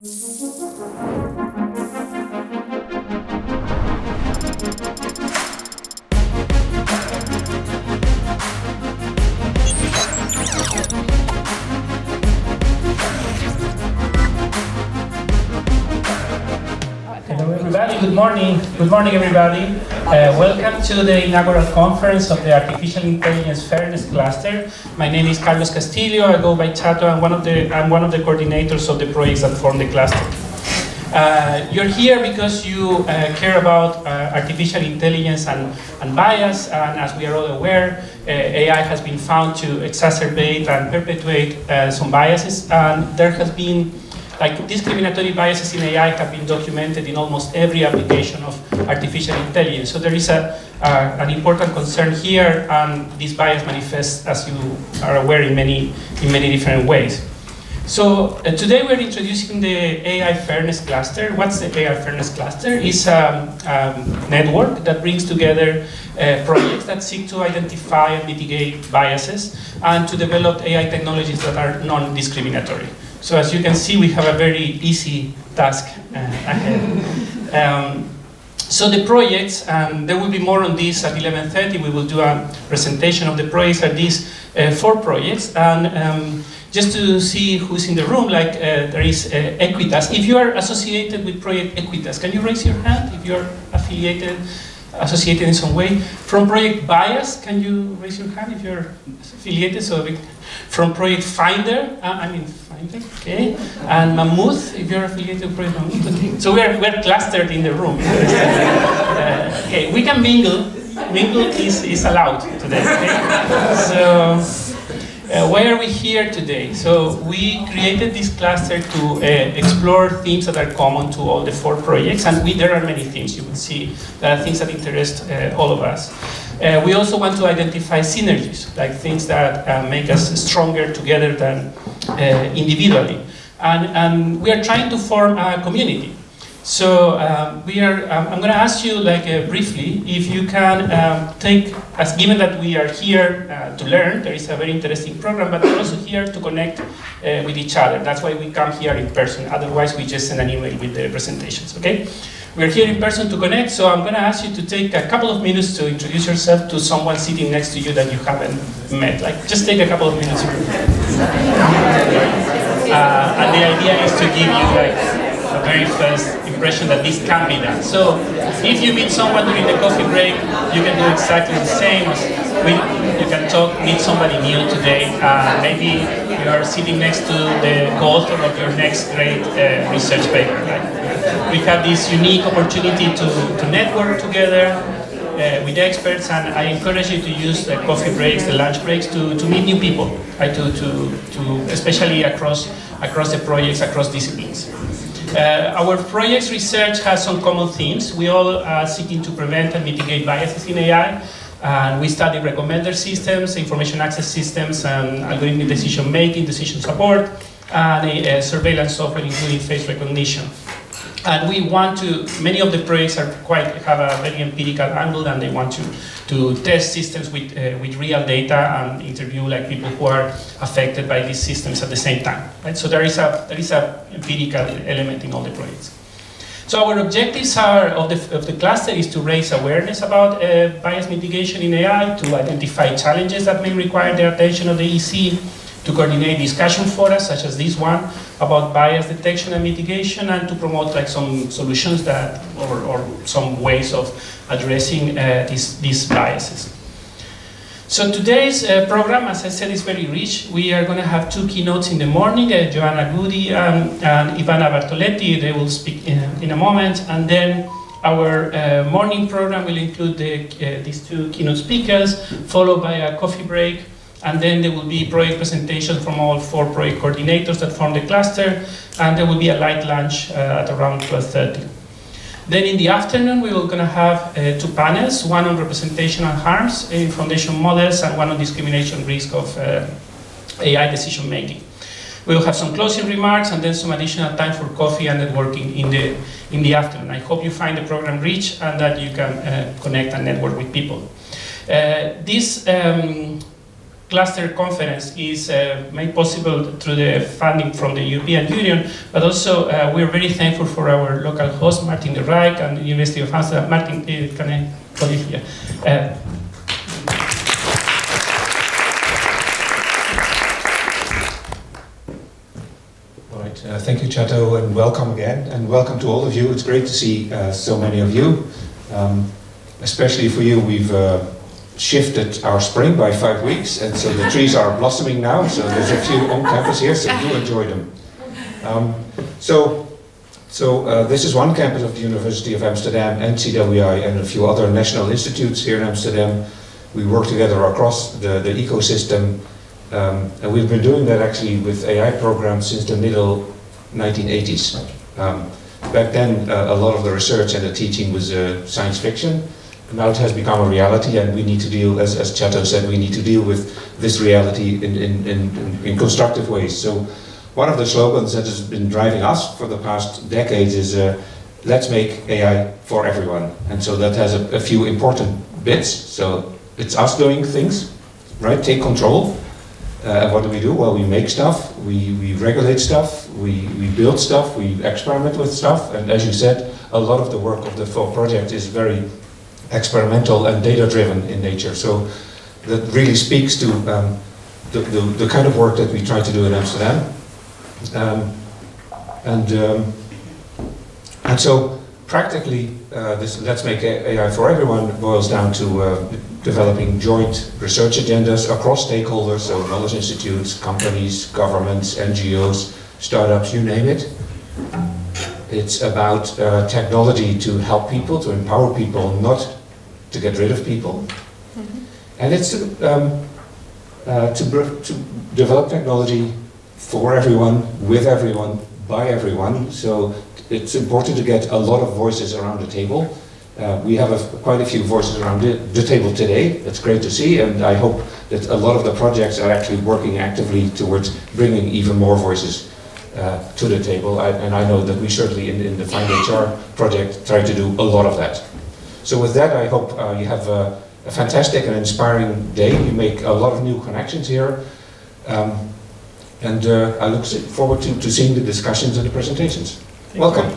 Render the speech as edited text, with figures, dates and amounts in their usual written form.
Hello everybody, good morning. Good morning everybody. Welcome to the inaugural conference of the Artificial Intelligence Fairness Cluster. My name is Carlos Castillo, I go by Chato, I'm one of the coordinators of the projects that form the cluster. You're here because you care about artificial intelligence and bias, and as we are all aware, AI has been found to exacerbate and perpetuate some biases, and there has been discriminatory biases in AI have been documented in almost every application of artificial intelligence. So there is an important concern here, and this bias manifests, as you are aware, in many different ways. So today we're introducing the AI Fairness Cluster. What's the AI Fairness Cluster? It's a network that brings together projects that seek to identify and mitigate biases and to develop AI technologies that are non-discriminatory. So as you can see, we have a very easy task ahead. So the projects, and there will be more on this at 11:30, we will do a presentation of the projects, are these 4 projects. And just to see who's in the room, there is Equitas. If you are associated with Project Equitas, can you raise your hand if you're associated in some way? From Project Bias, can you raise your hand if you're affiliated? So from Project Finder, Finder, okay. And Mammoth, if you're affiliated with Project Mammoth, okay. So we're clustered in the room. Okay, we can mingle. Mingle is allowed today. Okay? So why are we here today? So we created this cluster to explore themes that are common to all the 4 projects, and there are many themes. You will see there are things that interest all of us. We also want to identify synergies, like things that make us stronger together than individually. And we are trying to form a community. So I'm going to ask you briefly if you can given that we are here to learn, there is a very interesting program, but we're also here to connect with each other. That's why we come here in person. Otherwise, we just send an email with the presentations, okay? We're here in person to connect, so I'm going to ask you to take a couple of minutes to introduce yourself to someone sitting next to you that you haven't met. Just take a couple of minutes. And the idea is to give you a very first impression that this can be done. So if you meet someone during the coffee break, you can do exactly the same. You can meet somebody new today. Maybe you are sitting next to the co-author of your next great research paper. We have this unique opportunity to network together with experts, and I encourage you to use the coffee breaks, the lunch breaks, to meet new people, especially across the projects, across disciplines. Our project's research has some common themes. We all are seeking to prevent and mitigate biases in AI, and we study recommender systems, information access systems, and algorithmic decision making, decision support, and surveillance software, including face recognition. And many of the projects have a very empirical angle, and they want to test systems with real data and interview people who are affected by these systems at the same time. Right? So there is a empirical element in all the projects. So our objectives of the cluster is to raise awareness about bias mitigation in AI, to identify challenges that may require the attention of the EC, to coordinate discussion forums such as this one about bias detection and mitigation, and to promote some solutions or some ways of addressing these biases. So today's program, as I said, is very rich. We are going to have 2 keynotes in the morning, Joanna Goody and Ivana Bartoletti. They will speak in a moment, and then our morning program will include these 2 keynote speakers, followed by a coffee break. And then there will be project presentations from all 4 project coordinators that form the cluster, and there will be a light lunch at around 12:30. Then in the afternoon, we are going to have 2 panels, one on representational harms in foundation models and one on discrimination risk of AI decision making. We will have some closing remarks and then some additional time for coffee and networking in the afternoon. I hope you find the program rich and that you can connect and network with people. This cluster conference is made possible through the funding from the European Union, but also we're very thankful for our local host, Maarten de Rijke, and the University of Amsterdam. Maarten, can I call you here? All right, thank you, Chato, and welcome again, and welcome to all of you. It's great to see so many of you. Especially for you, we've shifted our spring by 5 weeks, and so the trees are blossoming now, so there's a few on campus here, so do enjoy them. This is one campus of the University of Amsterdam and CWI and a few other national institutes here in Amsterdam. We work together across the ecosystem, and we've been doing that actually with AI programs since the middle 1980s. Back then, a lot of the research and the teaching was science fiction. Now it has become a reality, and we need to deal, as Chato said, we need to deal with this reality in constructive ways. So one of the slogans that has been driving us for the past decades is let's make AI for everyone. And so that has a few important bits. So it's us doing things, right? Take control. What do? Well, we make stuff, we regulate stuff, we build stuff, we experiment with stuff, and as you said, a lot of the work of the full project is very experimental and data-driven in nature. So that really speaks to the kind of work that we try to do in Amsterdam. And so practically, this Let's Make AI for Everyone boils down to developing joint research agendas across stakeholders, so knowledge institutes, companies, governments, NGOs, startups, you name it. It's about technology to help people, to empower people, not to get rid of people. And it's to develop technology for everyone, with everyone, by everyone. So it's important to get a lot of voices around the table. We have quite a few voices around the table today. It's great to see, and I hope that a lot of the projects are actually working actively towards bringing even more voices to the table. And I know that we certainly in the Find HR project try to do a lot of that. So with that, I hope you have a fantastic and inspiring day. You make a lot of new connections here. And I look forward to seeing the discussions and the presentations. Welcome.